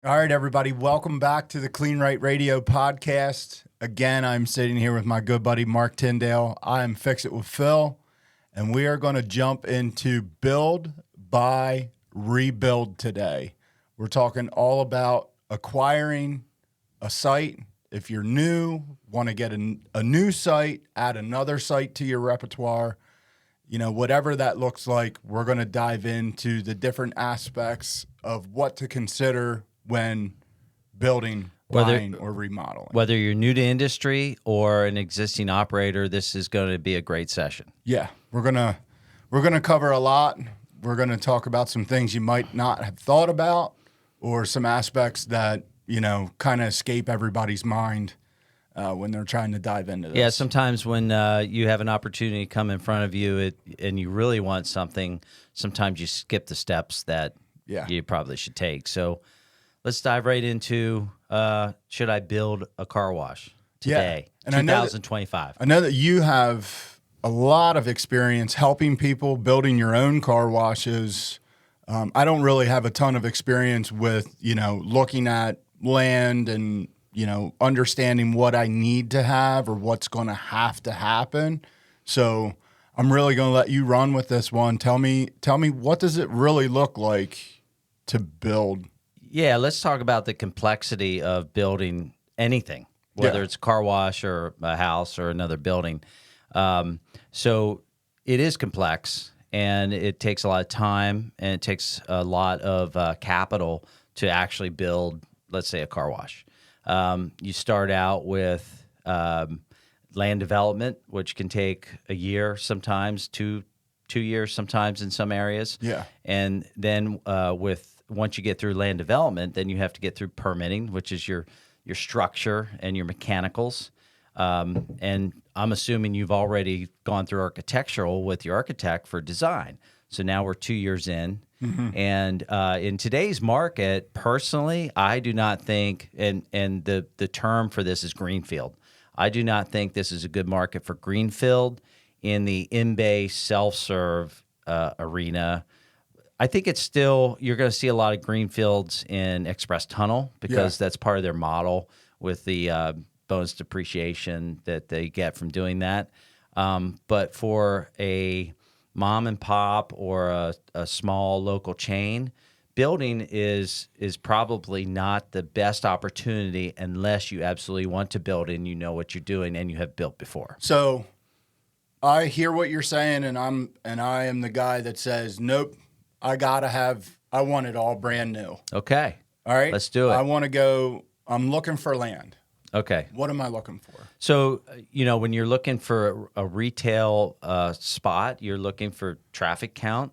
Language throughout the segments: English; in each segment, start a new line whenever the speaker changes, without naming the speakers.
All right, everybody, welcome back to the Kleen-Rite Radio podcast. Again, I'm sitting here with my good buddy, Marc Tyndale. I am Fix It with Phil, and we are going to jump into build, buy, rebuild today. We're talking all about acquiring a site. If you're new, want to get a new site, add another site to your repertoire, whatever that looks like, we're going to dive into the different aspects of what to consider when building, buying, or remodeling.
Whether you're new to industry or an existing operator, this is going to be a great session.
Yeah, we're gonna cover a lot. We're gonna talk about some things you might not have thought about, or some aspects that kind of escape everybody's mind when they're trying to dive into this.
Yeah, sometimes when you have an opportunity come in front of you and you really want something, sometimes you skip the steps that you probably should take. So let's dive right into, should I build a car wash today,
and
2025?
I know that you have a lot of experience helping people building your own car washes. I don't really have a ton of experience with, looking at land and, understanding what I need to have or what's going to have to happen. So I'm really going to let you run with this one. Tell me, what does it really look like to build?
Yeah, let's talk about the complexity of building anything, whether it's a car wash or a house or another building. So it is complex, and it takes a lot of time, and it takes a lot of capital to actually build, let's say, a car wash. You start out with land development, which can take a year, sometimes two years, sometimes in some areas.
Yeah.
And then once you get through land development, then you have to get through permitting, which is your structure and your mechanicals. And I'm assuming you've already gone through architectural with your architect for design. So now we're 2 years in. Mm-hmm. And in today's market, personally, I do not think, and the term for this is greenfield. I do not think this is a good market for greenfield in the in-bay self-serve arena. I think it's still, you're going to see a lot of greenfields in Express Tunnel because that's part of their model with the bonus depreciation that they get from doing that. But for a mom and pop or a small local chain, building is probably not the best opportunity unless you absolutely want to build and you know what you're doing and you have built before.
So I hear what you're saying, and I am the guy that says, nope, I want it all brand new.
Okay.
All right.
Let's do it.
I'm looking for land.
Okay.
What am I looking for?
So, when you're looking for a retail spot, you're looking for traffic count.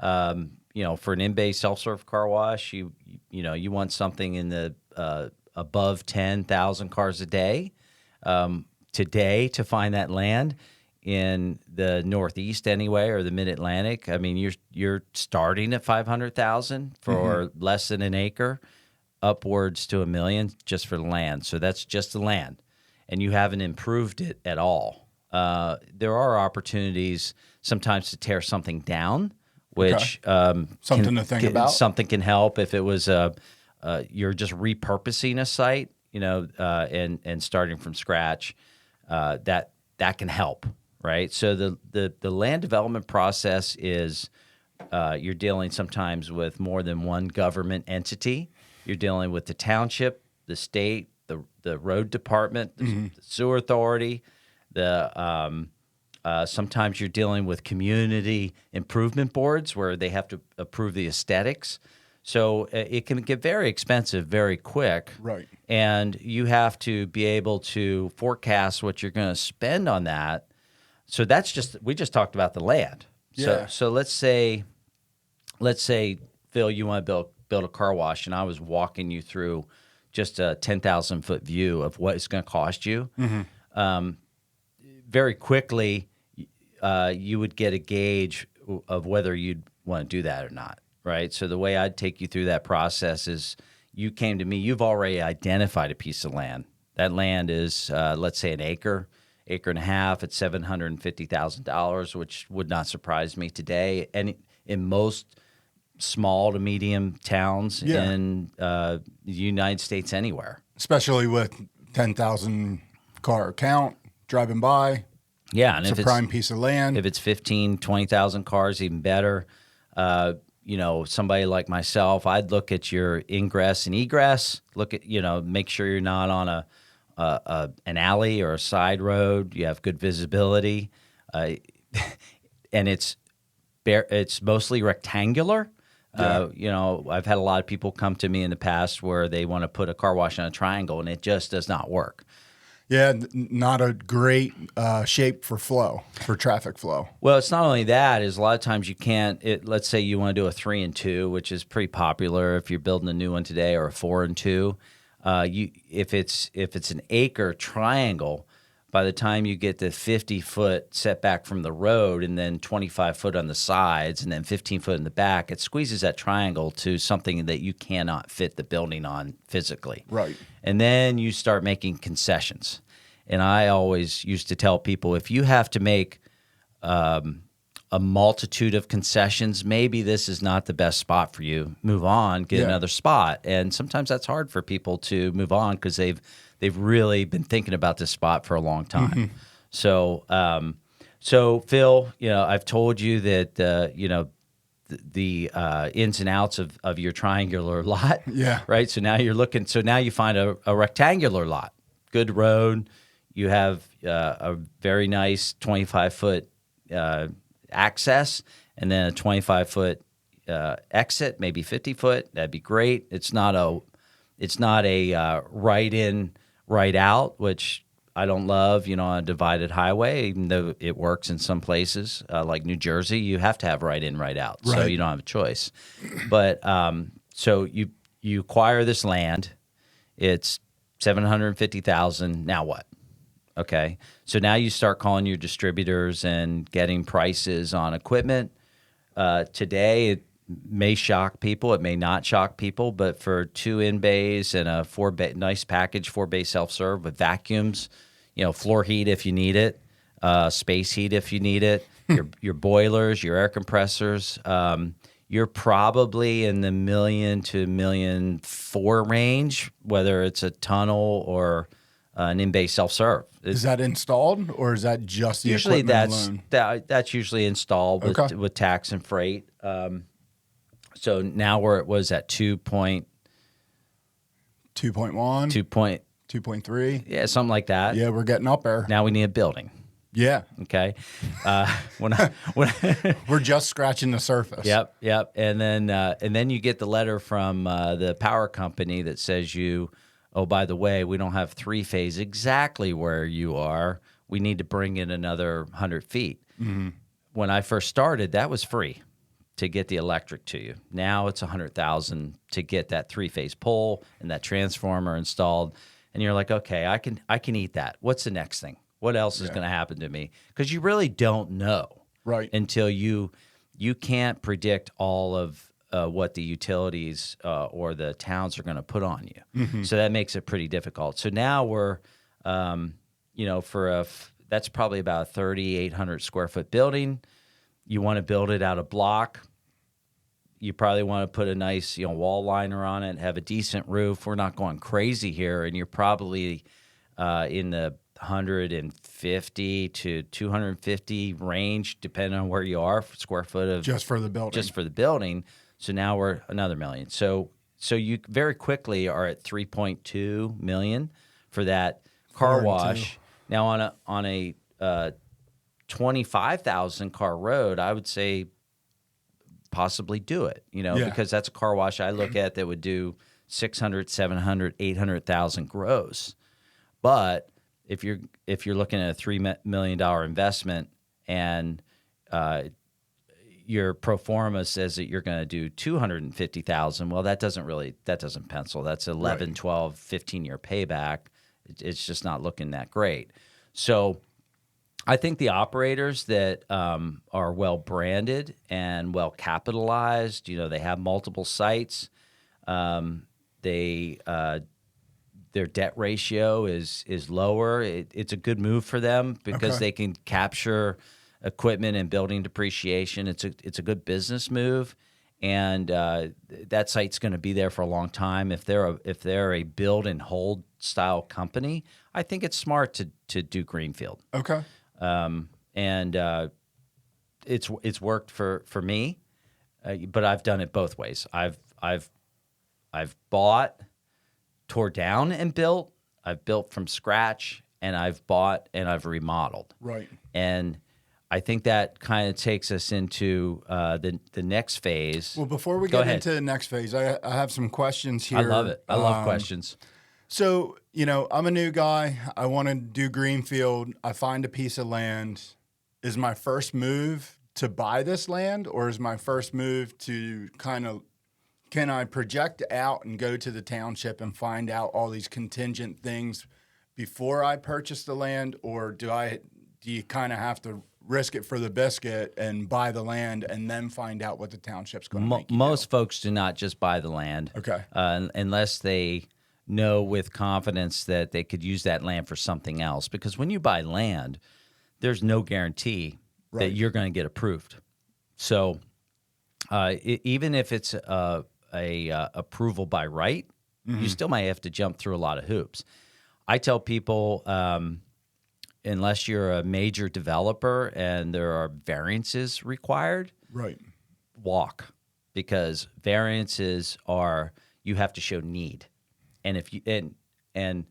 For an in-bay self-serve car wash, you want something in the above 10,000 cars a day. Today, to find that land in the Northeast anyway, or the Mid-Atlantic, I mean, you're starting at 500,000 for less than an acre, upwards to $1 million just for the land. So that's just the land, and you haven't improved it at all. There are opportunities sometimes to tear something down, which
something to think about.
Something can help if it was you're just repurposing a site, and starting from scratch. That can help. Right, so the land development process is you're dealing sometimes with more than one government entity. You're dealing with the township, the state, the road department, the sewer authority. Sometimes you're dealing with community improvement boards where they have to approve the aesthetics. So it can get very expensive very quick.
Right,
and you have to be able to forecast what you're going to spend on that. So we just talked about the land.
Yeah.
So let's say, Phil, you want to build a car wash, and I was walking you through just a 10,000-foot view of what it's going to cost you. Mm-hmm. Very quickly, you would get a gauge of whether you'd want to do that or not, right? So the way I'd take you through that process is you came to me, you've already identified a piece of land. That land is, let's say, an acre and a half at $750,000, which would not surprise me today. And in most small to medium towns
Yeah.
in the United States anywhere.
Especially with 10,000 car count driving by.
Yeah, and
It's a prime piece of land.
if it's 15, 20,000 cars, even better. Somebody like myself, I'd look at your ingress and egress. Look at make sure you're not on an alley or a side road. You have good visibility, and it's mostly rectangular.
Yeah.
I've had a lot of people come to me in the past where they want to put a car wash on a triangle, and it just does not work.
Yeah, not a great shape for traffic flow.
Well, it's not only that, is a lot of times you can't, let's say you want to do a 3 and 2, which is pretty popular if you're building a new one today, or a 4 and 2. If it's an acre triangle, by the time you get the 50-foot setback from the road and then 25-foot on the sides and then 15-foot in the back, it squeezes that triangle to something that you cannot fit the building on physically.
Right.
And then you start making concessions. And I always used to tell people, if you have to make a multitude of concessions, maybe this is not the best spot for you. Move on, get another spot. And sometimes that's hard for people to move on because they've really been thinking about this spot for a long time. Mm-hmm. So Phil, I've told you that the ins and outs of your triangular lot.
Yeah.
Right. So now now you find a rectangular lot, good road. You have a very nice 25-foot access, and then a 25-foot exit, maybe 50-foot. That'd be great. It's not a right in, right out, which I don't love, on a divided highway, even though it works in some places, like New Jersey. You have to have right in, right out,
right.
So you don't have a choice. But so you acquire this land. It's $750,000. Now what? Okay, so now you start calling your distributors and getting prices on equipment. Today, it may shock people. It may not shock people, but for 2 in-bays and a nice package, 4-bay self-serve with vacuums, floor heat if you need it, space heat if you need it, your boilers, your air compressors, you're probably in the $1 million to $1.4 million range, whether it's a tunnel or an in-bay self-serve.
Is that installed, or is that just the equipment alone?
That's usually installed with tax and freight. So now it was at 2.1, 2.3. Yeah, something like that.
Yeah, we're getting up there.
Now we need a building.
Yeah.
Okay.
We're just scratching the surface.
Yep. And then you get the letter from the power company that says oh, by the way, we don't have 3-phase exactly where you are. We need to bring in another 100 feet. Mm-hmm. When I first started, that was free to get the electric to you. Now it's $100,000 to get that 3-phase pole and that transformer installed. And you're like, okay, I can eat that. What's the next thing? What else is going to happen to me? Because you really don't know,
right?
Until you can't predict all of what the utilities or the towns are going to put on you. Mm-hmm. So that makes it pretty difficult. So now we're, that's probably about a 3,800 square foot building. You want to build it out of block. You probably want to put a nice, wall liner on it, have a decent roof. We're not going crazy here, and you're probably in the 150 to 250 range, depending on where you are, for square foot of
just for the building.
So now we're another $1 million. So you very quickly are at $3.2 million for that car wash. Now on a 25,000 car road, I would say possibly do it. Because that's a car wash I look at that would do 600, 700, 800,000 gross. But if you're looking at a $3 million investment and your pro forma says that you're going to do 250,000. Well, that doesn't pencil. That's 11, right. 12, 15-year payback. It's just not looking that great. So I think the operators that are well branded and well capitalized, they have multiple sites. Their debt ratio is lower. It's a good move for them because they can capture equipment and building depreciation. It's a good business move, and that site's going to be there for a long time. If they're a build and hold style company, I think it's smart to do greenfield.
Okay.
And it's worked for me, but I've done it both ways. I've bought, tore down, and built. I've built from scratch, and I've bought and I've remodeled.
Right.
And I think that kind of takes us into the next phase.
Well, before we get into the next phase, I have some questions here.
I love it. I love questions.
So, I'm a new guy. I want to do greenfield. I find a piece of land. Is my first move to buy this land, or is my first move to can I project out and go to the township and find out all these contingent things before I purchase the land, or do you kind of have to risk it for the biscuit and buy the land and then find out what the township's going to make you
Most folks do not just buy the land,
okay,
unless they know with confidence that they could use that land for something else. Because when you buy land, there's no guarantee that you're going to get approved. So even if it's a approval by right, you still might have to jump through a lot of hoops. I tell people, unless you're a major developer and there are variances required, walk, because variances you have to show need. And and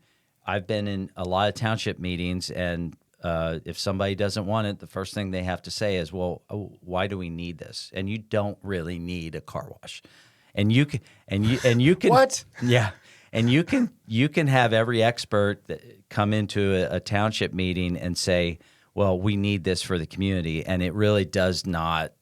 I've been in a lot of township meetings, and if somebody doesn't want it, the first thing they have to say is, "Well, why do we need this?" And you don't really need a car wash. And you can
What?
Yeah. And you can have every expert that come into a township meeting and say, well, we need this for the community, and it really does not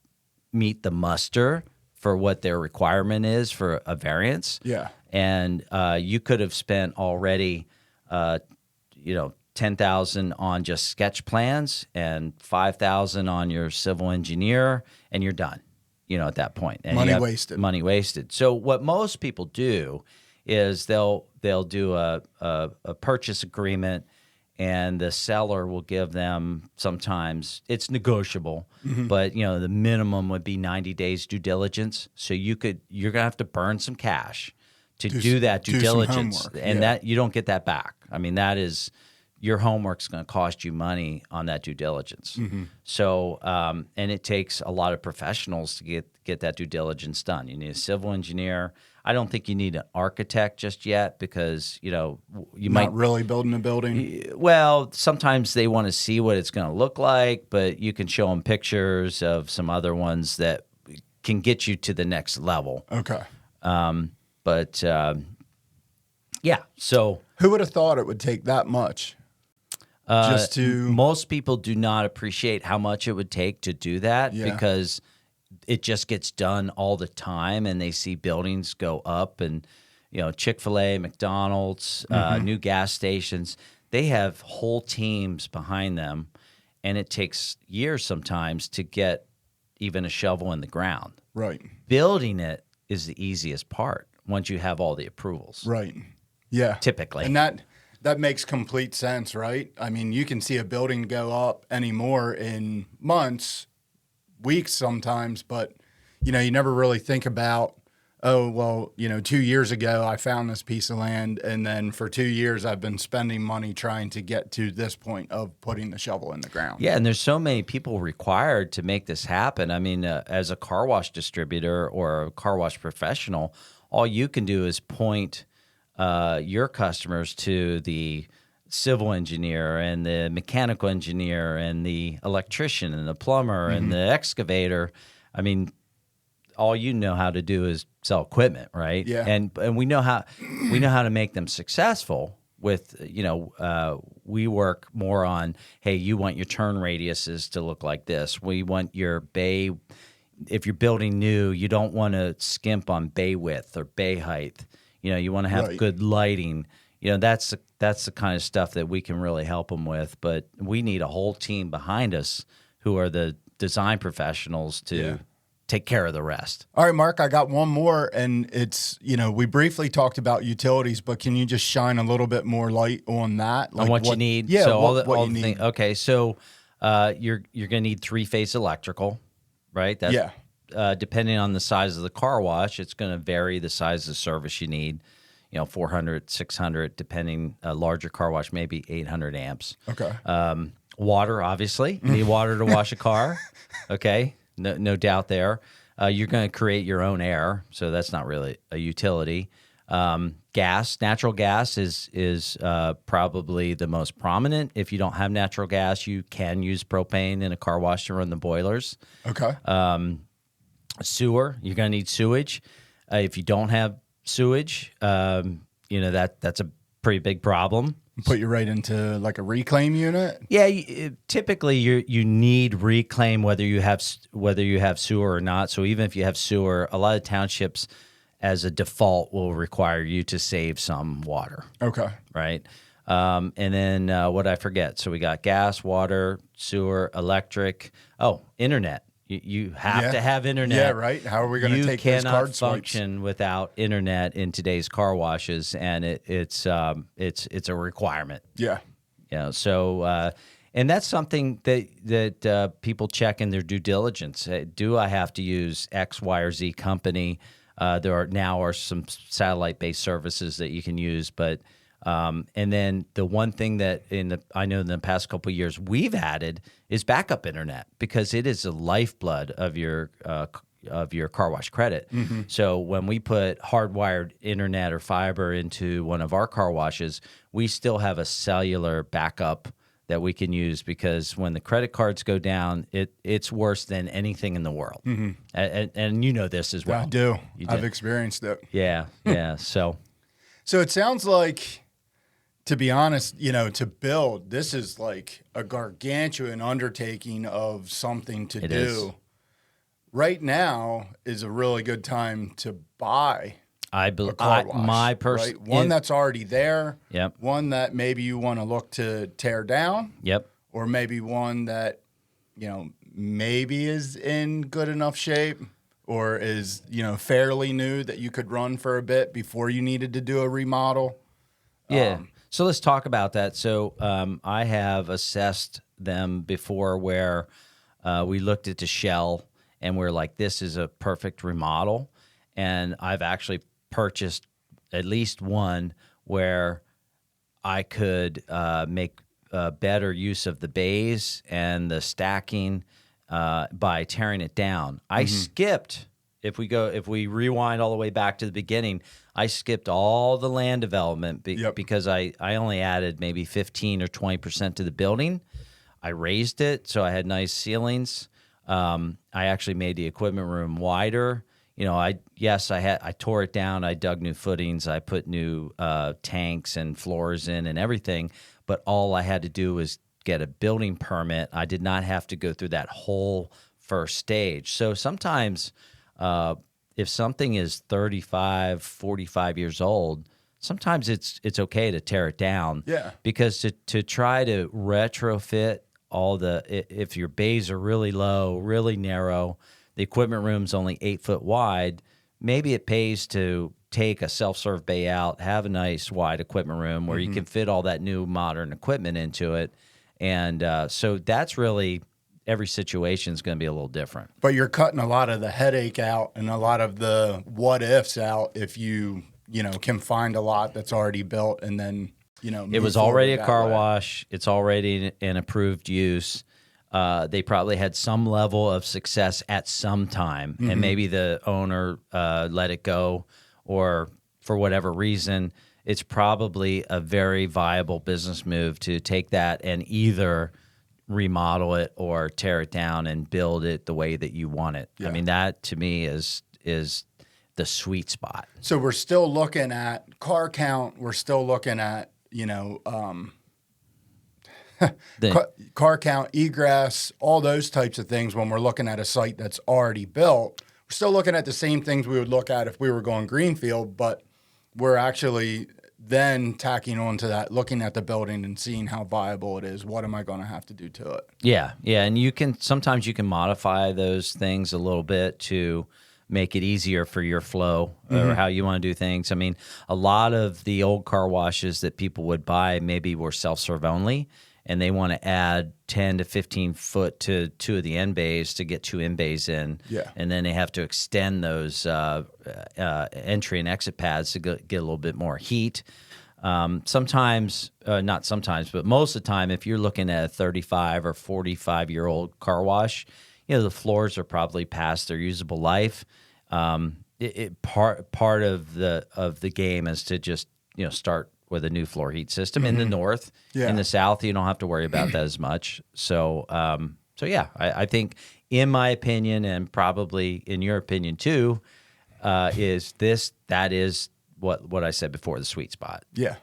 meet the muster for what their requirement is for a variance.
Yeah.
And you could have spent already $10,000 on just sketch plans and $5,000 on your civil engineer, and you're done. At that point, and
money wasted.
Money wasted. So what most people do is they'll do a purchase agreement, and the seller will give them, sometimes it's negotiable, but the minimum would be 90 days due diligence. So you're gonna have to burn some cash to do that due diligence, and that you don't get that back. I mean, that is, your homework's going to cost you money on that due diligence. So, and it takes a lot of professionals to get that due diligence done. You need a civil engineer. I don't think you need an architect just yet, because you might
not really building a building.
Well, sometimes they want to see what it's going to look like, but you can show them pictures of some other ones that can get you to the next level.
Okay.
Yeah. So
who would have thought it would take that much?
Most people do not appreciate how much it would take to do that, because it just gets done all the time, and they see buildings go up, and Chick-fil-A, McDonald's, new gas stations, they have whole teams behind them, and it takes years sometimes to get even a shovel in the ground.
Right.
Building it is the easiest part once you have all the approvals.
Right. Yeah.
Typically.
And that makes complete sense, right? I mean, you can see a building go up anymore in months, weeks sometimes, but, you never really think about, 2 years ago I found this piece of land, and then for 2 years I've been spending money trying to get to this point of putting the shovel in the ground.
Yeah, and there's so many people required to make this happen. I mean, as a car wash distributor or a car wash professional, all you can do is point your customers to the civil engineer and the mechanical engineer and the electrician and the plumber and the excavator. I mean, all you know how to do is sell equipment, right?
Yeah.
And we know how to make them successful. With we work more on, hey, you want your turn radiuses to look like this. We want your bay. If you're building new, you don't want to skimp on bay width or bay height. You want to have good lighting. That's the kind of stuff that we can really help them with. But we need a whole team behind us who are the design professionals to take care of the rest.
All right, Mark, I got one more, and it's, we briefly talked about utilities, but can you just shine a little bit more light on that?
Like on what you need?
Yeah,
so
what
all
you
the
need.
Okay, so you're going to need 3-phase electrical, right? depending on the size of the car wash, it's going to vary the size of service you need. 400, 600, depending. A larger car wash, maybe 800 amps.
Okay.
Water, obviously. You need water to wash a car. Okay, no doubt there. You're going to create your own air, so that's not really a utility. Gas, natural gas is probably the most prominent. If you don't have natural gas, you can use propane in a car wash to run the boilers.
Okay.
Sewer, you're going to need sewage. If you don't have sewage, that's a pretty big problem.
Put you right into like a reclaim unit.
Yeah, typically you need reclaim whether you have sewer or not. So even if you have sewer, a lot of townships, as a default, will require you to save some water.
Okay.
Right. And then what I forget? So we got gas, water, sewer, electric. Oh, internet. You have to have internet.
Yeah, right. How are we going to take those card swipes?
You cannot function without internet in today's car washes, and it's a requirement.
Yeah.
So and that's something that people check in their due diligence. Do I have to use X, Y, or Z company? There are some satellite-based services that you can use, but and then the one thing that I know in the past couple of years we've added is backup internet, because it is the lifeblood of your car wash credit. Mm-hmm. So when we put hardwired internet or fiber into one of our car washes, we still have a cellular backup that we can use, because when the credit cards go down, it's worse than anything in the world. Mm-hmm. And you know this as well.
I do. I've experienced it.
Yeah. So
it sounds like, to be honest, to build, this is like a gargantuan undertaking of something to do.
Is.
Right now is a really good time to buy a car wash,
my person,
right? One that's already there.
Yep.
One that maybe you want to look to tear down.
Yep.
Or maybe one that, maybe is in good enough shape, or is, fairly new that you could run for a bit before you needed to do a remodel.
Yeah. So let's talk about that. So I have assessed them before, where we looked at the shell and we're like, this is a perfect remodel. And I've actually purchased at least one where I could make better use of the bays and the stacking by tearing it down. I skipped, if we rewind all the way back to the beginning, I skipped all the land development because I only added maybe 15 or 20% to the building. I raised it so I had nice ceilings. I actually made the equipment room wider. I tore it down. I dug new footings. I put new tanks and floors in and everything. But all I had to do was get a building permit. I did not have to go through that whole first stage. So sometimes if something is 35, 45 years old, sometimes it's okay to tear it down.
Yeah.
Because to try to retrofit if your bays are really low, really narrow, the equipment room's only 8 foot wide, maybe it pays to take a self-serve bay out, have a nice wide equipment room where you can fit all that new modern equipment into it. And so that's really, every situation is going to be a little different.
But you're cutting a lot of the headache out and a lot of the what ifs out if you can find a lot that's already built and then,
it was already a car wash. It's already an approved use. They probably had some level of success at some time, and maybe the owner let it go, or for whatever reason, it's probably a very viable business move to take that and either remodel it or tear it down and build it the way that you want it. Yeah. I mean, that to me is the sweet spot.
So we're still looking at car count. We're still looking at, car count, egress, all those types of things when we're looking at a site that's already built. We're still looking at the same things we would look at if we were going greenfield, but we're actually then tacking on to that, looking at the building and seeing how viable it is. What am I going to have to do to it?
Yeah, and sometimes you can modify those things a little bit to make it easier for your flow or how you want to do things. I mean, a lot of the old car washes that people would buy maybe were self-serve only, and they want to add 10 to 15 foot to two of the end bays to get two end bays in.
Yeah.
And then they have to extend those entry and exit pads to get a little bit more heat. Sometimes, not sometimes, but most of the time, if you're looking at a 35 or 45-year-old car wash, the floors are probably past their usable life. Part of the game is to just start with a new floor heat system in the north.
Yeah.
In the south, you don't have to worry about that as much. So yeah, I think, in my opinion, and probably in your opinion too, that is what I said before, the sweet spot.
Yeah.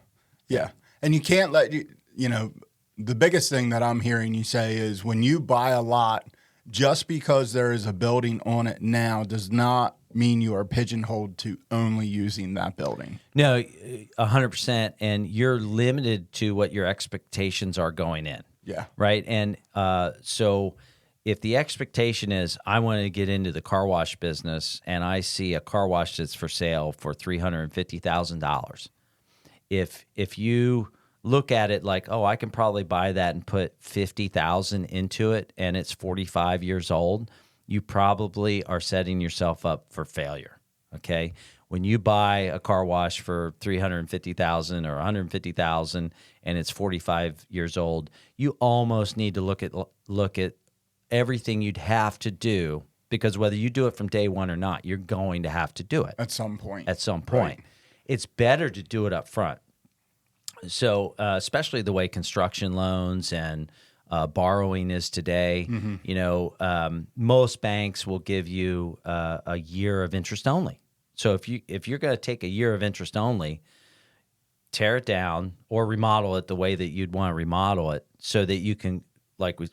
Yeah. And you can't let the biggest thing that I'm hearing you say is when you buy a lot, just because there is a building on it now does not mean you are pigeonholed to only using that building.
No, 100%. And you're limited to what your expectations are going in.
Yeah.
Right. And so if the expectation is I want to get into the car wash business and I see a car wash that's for sale for $350,000, if you look at it like, oh, I can probably buy that and put $50,000 into it and it's 45 years old, you probably are setting yourself up for failure. Okay. When you buy a car wash for $350,000 or $150,000 and it's 45 years old, you almost need to look at everything you'd have to do, because whether you do it from day one or not, you're going to have to do it
At some point.
Right. It's better to do it up front. So especially the way construction loans and borrowing is today, most banks will give you a year of interest only. So if you're going to take a year of interest only, tear it down or remodel it the way that you'd want to remodel it, so that you can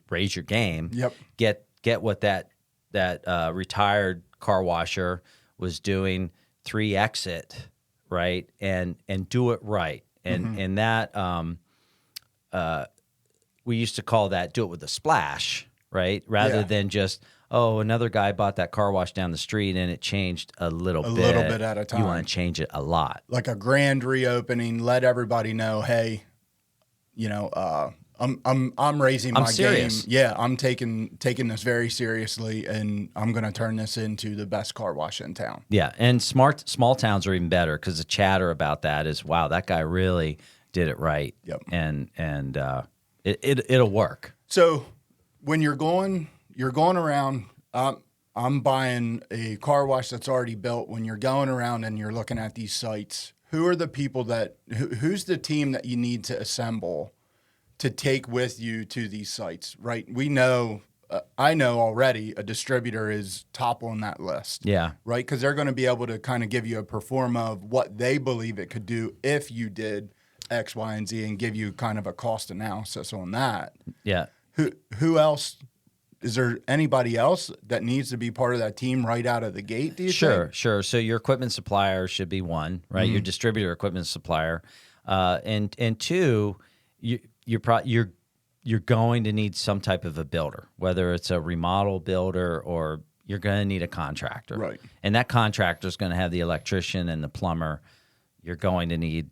raise your game.
Yep.
Get what that retired car washer was doing, 3 exit, right, and do it right. And that we used to call that do it with a splash, right? Rather than just, another guy bought that car wash down the street and it changed a little bit
at a time.
You want to change it a lot.
Like a grand reopening, let everybody know, hey, I'm raising my
serious.
game. Yeah, I'm taking this very seriously, and I'm going to turn this into the best car wash in town.
Yeah, and small towns are even better, because the chatter about that is, wow, that guy really did it right.
Yep.
And it'll work.
So when you're going around, I'm buying a car wash that's already built. When you're going around and you're looking at these sites, who are the people who's the team that you need to assemble to take with you to these sites, right? We know, I know already a distributor is top on that list.
Yeah.
Right? Because they're going to be able to kind of give you a pro forma of what they believe it could do if you did X, Y, and Z, and give you kind of a cost analysis on that.
Yeah.
Who else? Is there anybody else that needs to be part of that team right out of the gate, do you think?
Sure. So your equipment supplier should be one, right? Mm-hmm. Your distributor equipment supplier. And two, you're going to need some type of a builder, whether it's a remodel builder or you're going to need a contractor.
Right.
And that contractor is going to have the electrician and the plumber. You're going to need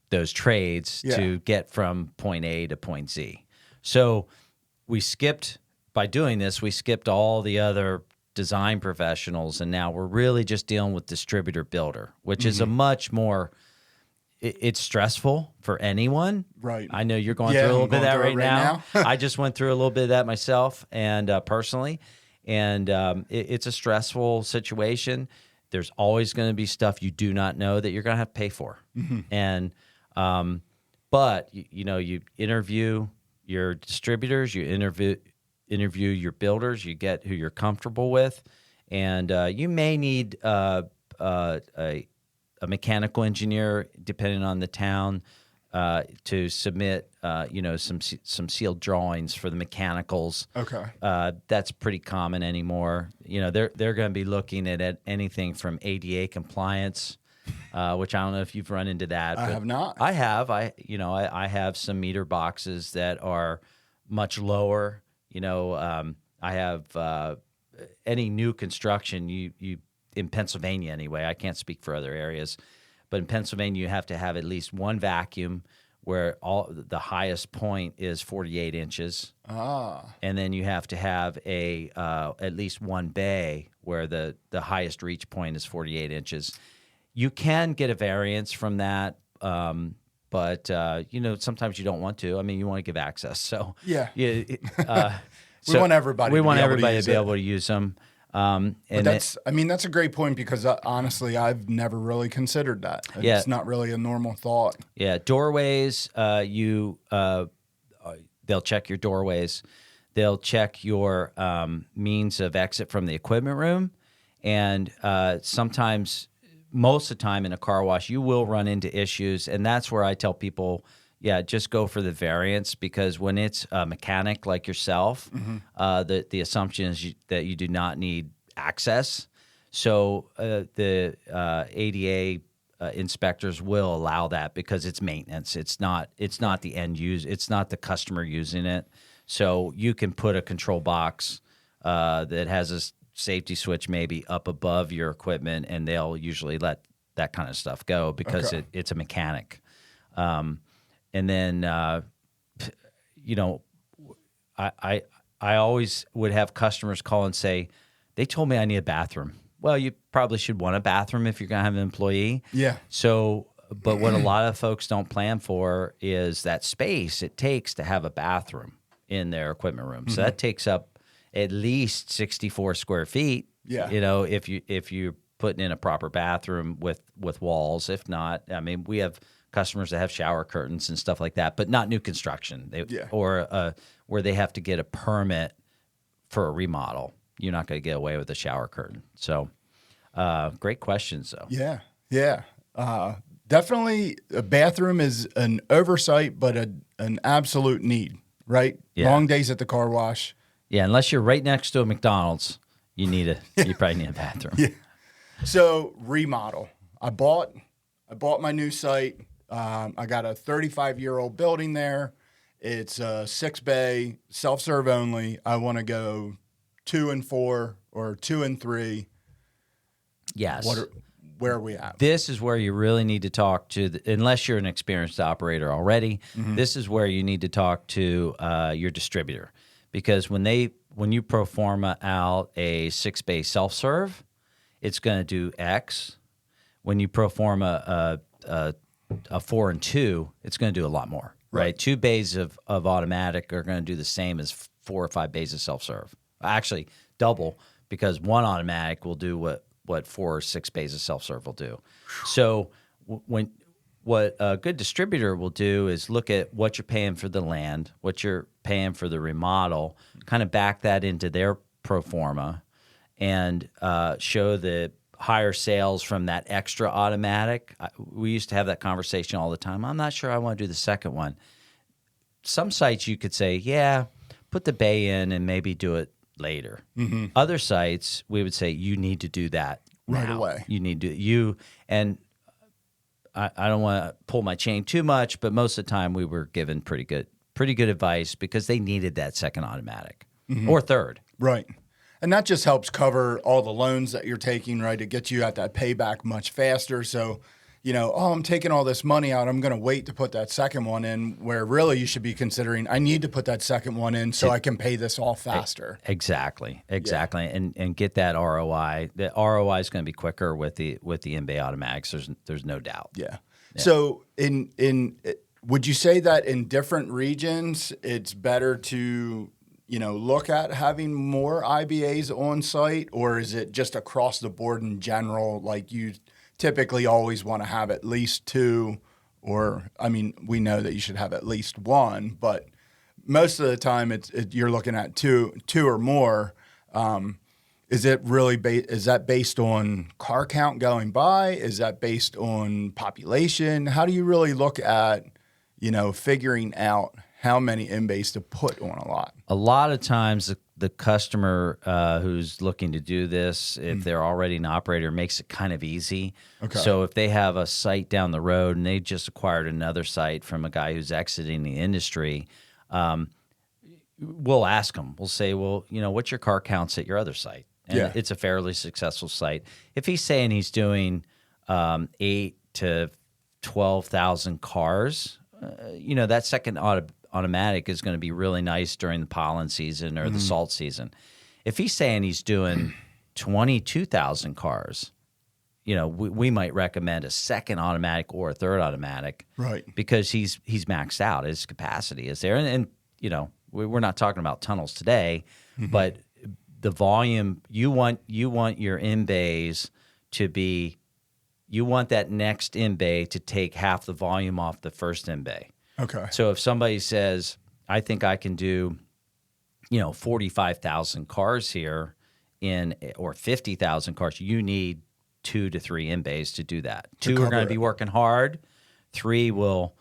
those trades to get from point A to point Z. So by doing this, we skipped all the other design professionals, and now we're really just dealing with distributor builder, which is a much more... It's stressful for anyone.
Right.
I know you're going through a little bit of that right now. I just went through a little bit of that myself and personally. And it's a stressful situation. There's always going to be stuff you do not know that you're going to have to pay for. Mm-hmm. And but you interview your distributors, you interview your builders, you get who you're comfortable with, and you may need a mechanical engineer, depending on the town, to submit, some sealed drawings for the mechanicals.
Okay.
That's pretty common anymore. They're going to be looking at anything from ADA compliance, which I don't know if you've run into that.
I have not.
I have. I have some meter boxes that are much lower. I have any new construction. You in Pennsylvania anyway, I can't speak for other areas, but in Pennsylvania you have to have at least one vacuum, where all the highest point is 48 inches. And then you have to have a at least one bay where the highest reach point is 48 inches. You can get a variance from that, but sometimes you don't want to. I mean, you want to give access. So
yeah,
we
want everybody.
To be able to use them.
And that's a great point because honestly, I've never really considered that. It's not really a normal thought.
Yeah, doorways. They'll check your doorways. They'll check your means of exit from the equipment room, and sometimes, most of the time in a car wash, you will run into issues, and that's where I tell people, just go for the variance, because when it's a mechanic like yourself, the assumption is that you do not need access. So the ADA inspectors will allow that because it's maintenance. It's not the end user. It's not the customer using it. So you can put a control box that has a safety switch maybe up above your equipment, and they'll usually let that kind of stuff go because it's a mechanic. And then, I always would have customers call and say, they told me I need a bathroom. Well, you probably should want a bathroom if you're going to have an employee. Yeah. So, but what a lot of folks don't plan for is that space it takes to have a bathroom in their equipment room. So that takes up at least 64 square feet. Yeah. If you're putting in a proper bathroom with walls. If not, I mean, we have customers that have shower curtains and stuff like that, but not new construction. Or where they have to get a permit for a remodel. You're not going to get away with a shower curtain. So, great questions, though.
Yeah. Definitely, a bathroom is an oversight, but an absolute need, right? Yeah. Long days at the car wash.
Yeah, unless you're right next to a McDonald's, you probably need a bathroom.
Yeah. So remodel. I bought my new site. I got a 35-year-old building there. It's a 6-bay, self-serve only. I want to go 2 and 4 or 2 and 3.
Yes.
Where are we at?
This is where you really need to talk to, unless you're an experienced operator already, this is where you need to talk to your distributor. Because when you pro forma out a 6-bay self-serve, it's going to do X. When you pro forma a 4 and 2, it's going to do a lot more, right? 2 bays of automatic are going to do the same as 4 or 5 bays of self-serve. Actually, double, because 1 automatic will do what 4 or 6 bays of self-serve will do. So what a good distributor will do is look at what you're paying for the land, what you're paying for the remodel, kind of back that into their pro forma, and show the higher sales from that extra automatic. We used to have that conversation all the time. I'm not sure I want to do the second one. Some sites you could say, yeah, put the bay in and maybe do it later. Other sites, we would say you need to do that
right away.
You need to I don't want to pull my chain too much, but most of the time we were given pretty good advice because they needed that second automatic or third.
Right. And that just helps cover all the loans that you're taking, right? It gets you at that payback much faster. So, I'm taking all this money out. I'm going to wait to put that second one in, where really you should be considering, I need to put that second one in so I can pay this all faster.
Exactly. Yeah. And get that ROI. The ROI is going to be quicker with the in-bay automatics. There's no doubt.
Yeah. So would you say that in different regions, it's better to look at having more IBAs on site, or is it just across the board in general? Like you typically always want to have at least 2, or we know that you should have at least 1, but most of the time you're looking at two or more. Is it really is that based on car count going by? Is that based on population? How do you really look at figuring out how many in-bays to put on a lot?
A lot of times the customer who's looking to do this, if they're already an operator, makes it kind of easy. Okay. So if they have a site down the road and they just acquired another site from a guy who's exiting the industry, we'll ask them. We'll say, well, what's your car counts at your other site? And it's a fairly successful site. If he's saying he's doing 8,000 to 12,000 cars, that second automatic is going to be really nice during the pollen season or the salt season. If he's saying he's doing 22,000 cars, we might recommend a second automatic or a third automatic,
Right.
Because he's maxed out. His capacity is there, and we're not talking about tunnels today, but the volume you want your in bays to be. You want that next in bay to take half the volume off the first in bay.
Okay.
So if somebody says, I think I can do, 45,000 cars here or 50,000 cars, you need 2 to 3 in bays to do that. 2 are going to be working hard. 3 will,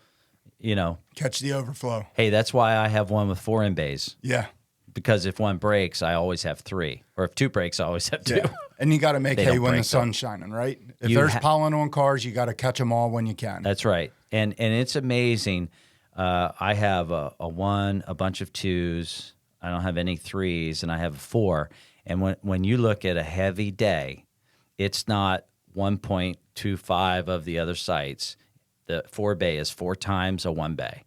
catch the overflow.
Hey, that's why I have one with 4 in bays.
Yeah.
Because if one breaks, I always have 3. Or if 2 breaks, I always have 2.
Yeah. And you got to make
They
hay
don't
when the
break
sun's shining, right? If
You
there's pollen on cars, you got to catch them all when you can.
That's right. And it's amazing. I have a 1, a bunch of 2s. I don't have any 3s, and I have a 4. And when you look at a heavy day, it's not 1.25 of the other sites. The 4 bay is 4 times a 1 bay.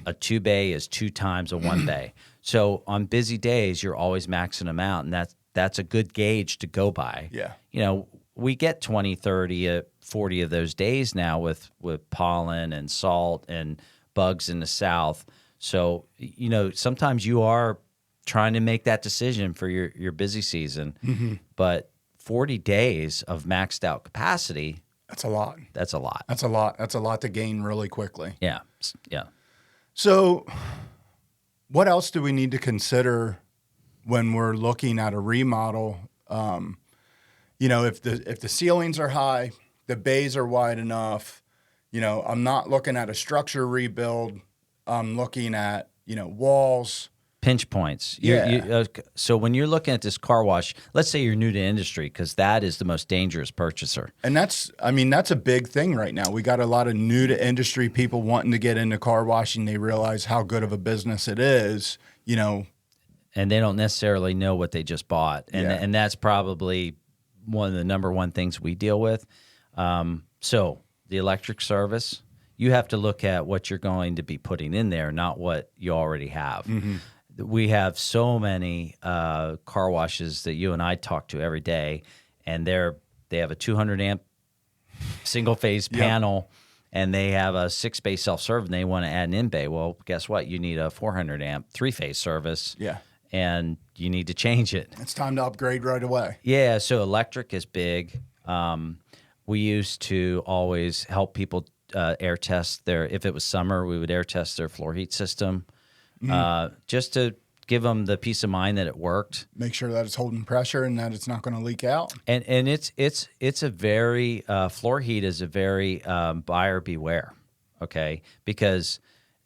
A 2 bay is 2 times a 1 bay. So on busy days, you're always maxing them out, and that's a good gauge to go by.
Yeah.
We get 20, 30, 40 of those days now with pollen and salt and bugs in the south. So, sometimes you are trying to make that decision for your busy season. But 40 days of maxed out capacity,
That's a lot.
that's a lot.
That's a lot. That's a lot to gain really quickly.
Yeah. Yeah.
So what else do we need to consider when we're looking at a remodel? If the ceilings are high, the bays are wide enough, I'm not looking at a structure rebuild. I'm looking at, walls.
Pinch points.
Yeah.
So when you're looking at this car wash, let's say you're new to industry, because that is the most dangerous purchaser.
And that's a big thing right now. We got a lot of new to industry people wanting to get into car washing. They realize how good of a business it is,
And they don't necessarily know what they just bought. And that's probably one of the number one things we deal with. So the electric service, you have to look at what you're going to be putting in there, not what you already have. We have so many car washes that you and I talk to every day, and they have a 200 amp single phase panel, and they have a 6-bay self-serve, and they want to add an in-bay. Well, guess what? You need a 400 amp 3-phase service.
Yeah.
And you need to change it.
It's time to upgrade right away.
Yeah, so electric is big. We used to always help people air test if it was summer, we would air test their floor heat system, just to give them the peace of mind that it worked.
Make sure that it's holding pressure and that it's not going to leak out.
And it's a very floor heat is a very buyer beware, okay? Because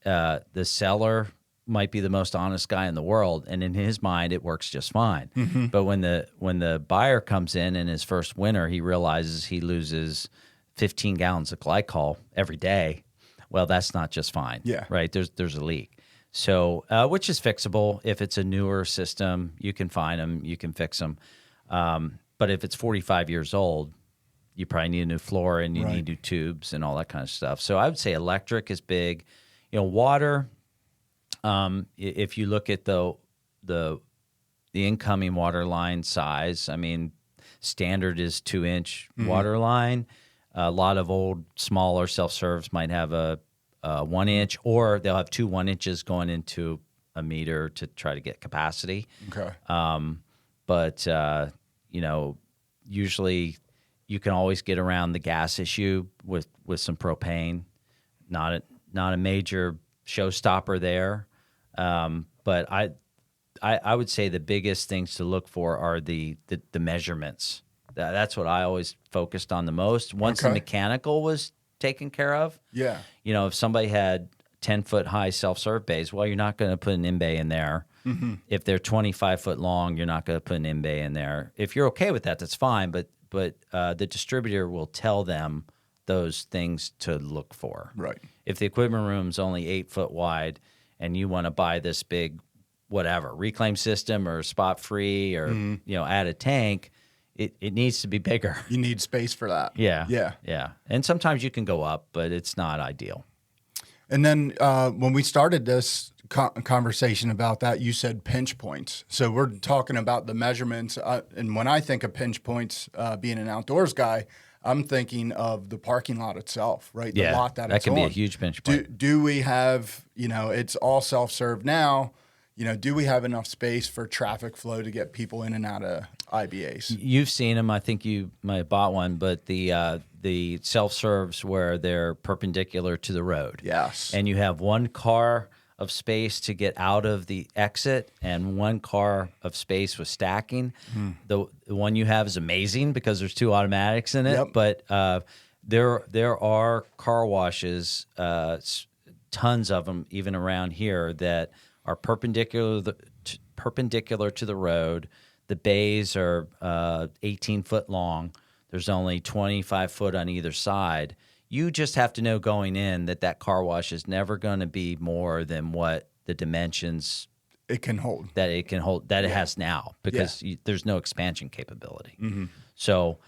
the seller might be the most honest guy in the world, and in his mind it works just fine. But when the buyer comes in his first winter, he realizes he loses 15 gallons of glycol every day. Well, that's not just fine.
Yeah.
Right? There's a leak. So, which is fixable. If it's a newer system, you can find them, you can fix them. But if it's 45 years old, you probably need a new floor and you need new tubes and all that kind of stuff. So I would say electric is big. Water, if you look at the incoming water line size, standard is 2-inch water line. A lot of old, smaller self-serves might have a 1-inch, or they'll have 2 1-inches going into a meter to try to get capacity.
Okay.
But usually you can always get around the gas issue with some propane. Not a major showstopper there. But I would say the biggest things to look for are the measurements. That's what I always focused on the most. Once the mechanical was taken care of, if somebody had 10-foot high self-serve bays, well, you're not going to put an in-bay in there. If they're 25-foot long, you're not going to put an in-bay in there. If you're okay with that, that's fine. But the distributor will tell them those things to look for.
Right.
If the equipment room's only 8 foot wide and you want to buy this big, whatever, reclaim system or spot free or, add a tank, it needs to be bigger.
You need space for that.
Yeah. And sometimes you can go up, but it's not ideal.
And then when we started this conversation about that, you said pinch points. So we're talking about the measurements. And when I think of pinch points, being an outdoors guy, I'm thinking of the parking lot itself, right? The lot that it's
can
on.
Be a huge pinch point.
Do we have, it's all self-serve now. Do we have enough space for traffic flow to get people in and out of IBAs?
You've seen them. I think you might have bought one, but the self-serves where they're perpendicular to the road.
Yes.
And you have one car of space to get out of the exit and one car of space with stacking. The one you have is amazing because there's two automatics in it.
Yep.
But there are car washes, tons of them even around here that are perpendicular to the road. The bays are 18 foot long. There's only 25 foot on either side. You just have to know going in that car wash is never going to be more than what the dimensions
it can hold.
It has now, because there's no expansion capability. So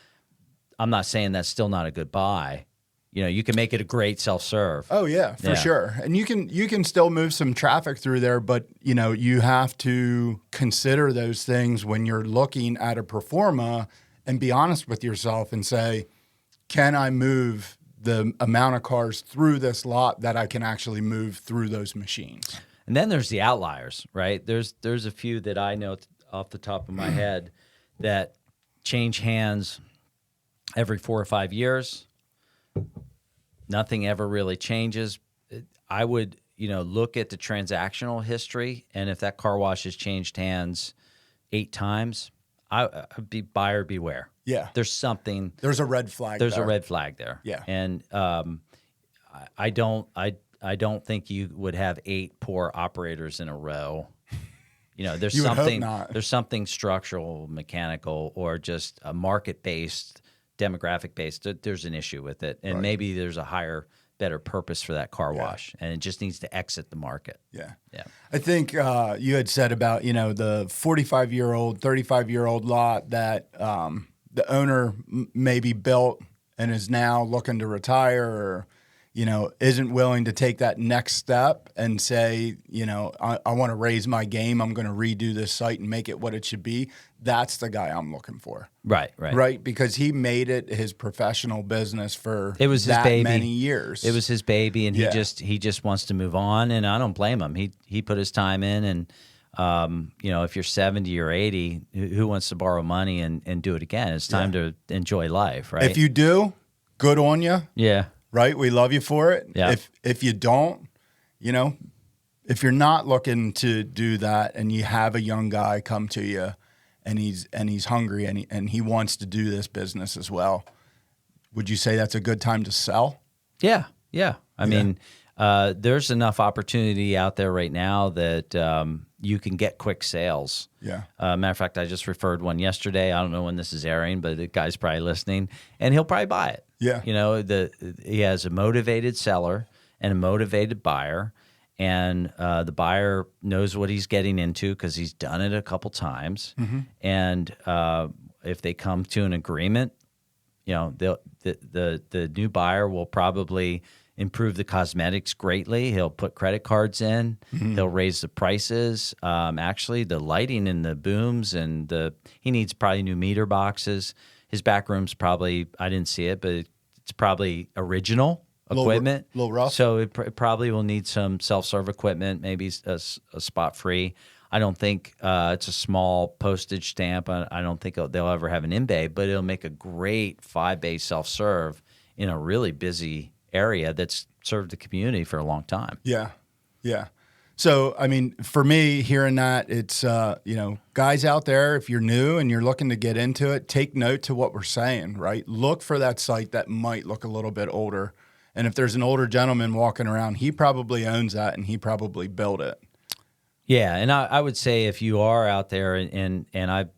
I'm not saying that's still not a good buy. You can make it a great self-serve.
Oh yeah, for sure. And you can still move some traffic through there, but you have to consider those things when you're looking at a performa and be honest with yourself and say, can I move the amount of cars through this lot that I can actually move through those machines?
And then there's the outliers, right? There's a few that I know off the top of my head that change hands every 4 or 5 years. Nothing ever really changes. I would, look at the transactional history, and if that car wash has changed hands 8 times, I'd be buyer beware.
Yeah.
There's something.
There's a red flag.
There's a red flag there.
Yeah.
And I don't think you would have 8 poor operators in a row. There's
You would hope
something.
not.
There's something structural, mechanical, or just a market-based, demographic-based. There's an issue with it, and maybe there's a higher, better purpose for that car wash, and it just needs to exit the market.
Yeah.
Yeah.
I think you had said about, the 45-year-old, 35-year-old lot that the owner maybe built and is now looking to retire, or, isn't willing to take that next step and say, I want to raise my game. I'm going to redo this site and make it what it should be. That's the guy I'm looking for. Right. Because he made it his professional business for
his baby.
Many years.
It was his baby, and he just wants to move on, and I don't blame him. He put his time in, and if you're 70 or 80, who wants to borrow money and do it again? It's time to enjoy life, right?
If you do, good on you.
Yeah.
Right? We love you for it.
Yeah.
If you don't, if you're not looking to do that and you have a young guy come to you and he's hungry and he wants to do this business as well, would you say that's a good time to sell?
Yeah. I mean, there's enough opportunity out there right now that you can get quick sales.
Yeah.
Matter of fact, I just referred one yesterday. I don't know when this is airing, but the guy's probably listening, and he'll probably buy it.
Yeah.
He has a motivated seller and a motivated buyer, and the buyer knows what he's getting into because he's done it a couple times. And if they come to an agreement, the new buyer will probably improve the cosmetics greatly. He'll put credit cards in. He'll raise the prices. Actually, the lighting and the booms, and he needs probably new meter boxes. His back room's probably, I didn't see it, but it's probably original equipment.
A little rough.
So it probably will need some self-serve equipment, maybe a spot free. I don't think it's a small postage stamp. I don't think they'll ever have an in-bay, but it'll make a great 5-bay self-serve in a really busy area that's served the community for a long time.
Yeah. So, I mean, for me, hearing that, it's, guys out there, if you're new and you're looking to get into it, take note to what we're saying, right? Look for that site that might look a little bit older. And if there's an older gentleman walking around, he probably owns that and he probably built it.
Yeah. And I would say if you are out there and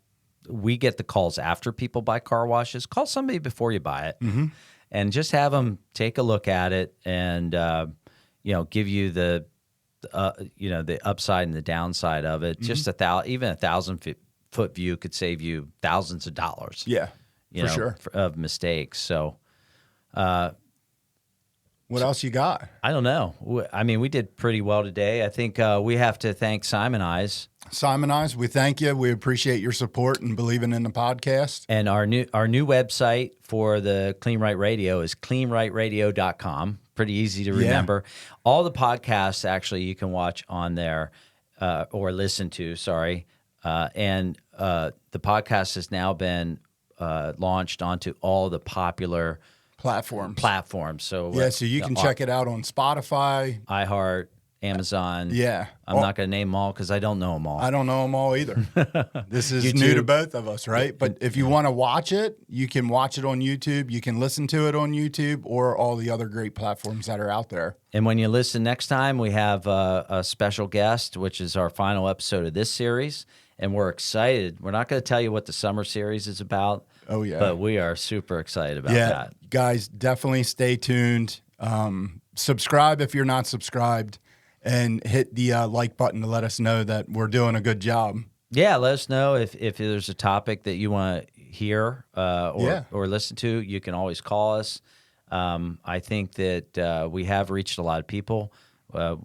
we get the calls after people buy car washes, call somebody before you buy it. And just have them take a look at it and, give you the upside and the downside of it. Just even a 1,000-foot view could save you thousands of dollars.
Yeah, for sure.
Of mistakes. So,
What else you got?
I don't know. I mean, we did pretty well today. I think we have to thank Simon Eyes.
Simon Eyes, we thank you. We appreciate your support and believing in the podcast.
And our new website for the Kleen-Rite Radio is kleen-riteradio.com. Pretty easy to remember. All the podcasts, actually, you can watch on there or listen to, and the podcast has now been launched onto all the popular platforms. So
so you can check it out on Spotify,
iHeart, Amazon.
Yeah.
I'm not going to name them all because I don't know them all.
I don't know them all either. This is new to both of us, right? But if you want to watch it, you can watch it on YouTube. You can listen to it on YouTube or all the other great platforms that are out there.
And when you listen next time, we have a special guest, which is our final episode of this series. And we're excited. We're not going to tell you what the summer series is about.
Oh, yeah.
But we are super excited about that.
Guys, definitely stay tuned. Subscribe if you're not subscribed. And hit the like button to let us know that we're doing a good job.
Yeah, let us know if there's a topic that you want to hear or listen to. You can always call us. I think that we have reached a lot of people.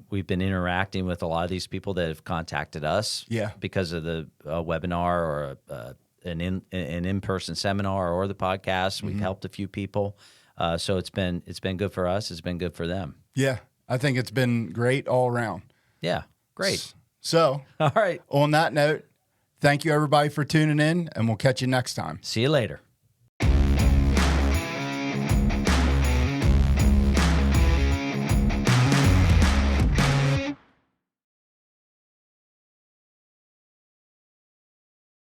We've been interacting with a lot of these people that have contacted us because of the webinar or an in-person seminar or the podcast. We've helped a few people. So it's been good for us. It's been good for them.
Yeah. I think it's been great all around.
Yeah, great.
So,
all right.
On that note, thank you everybody for tuning in, and we'll catch you next time.
See you later.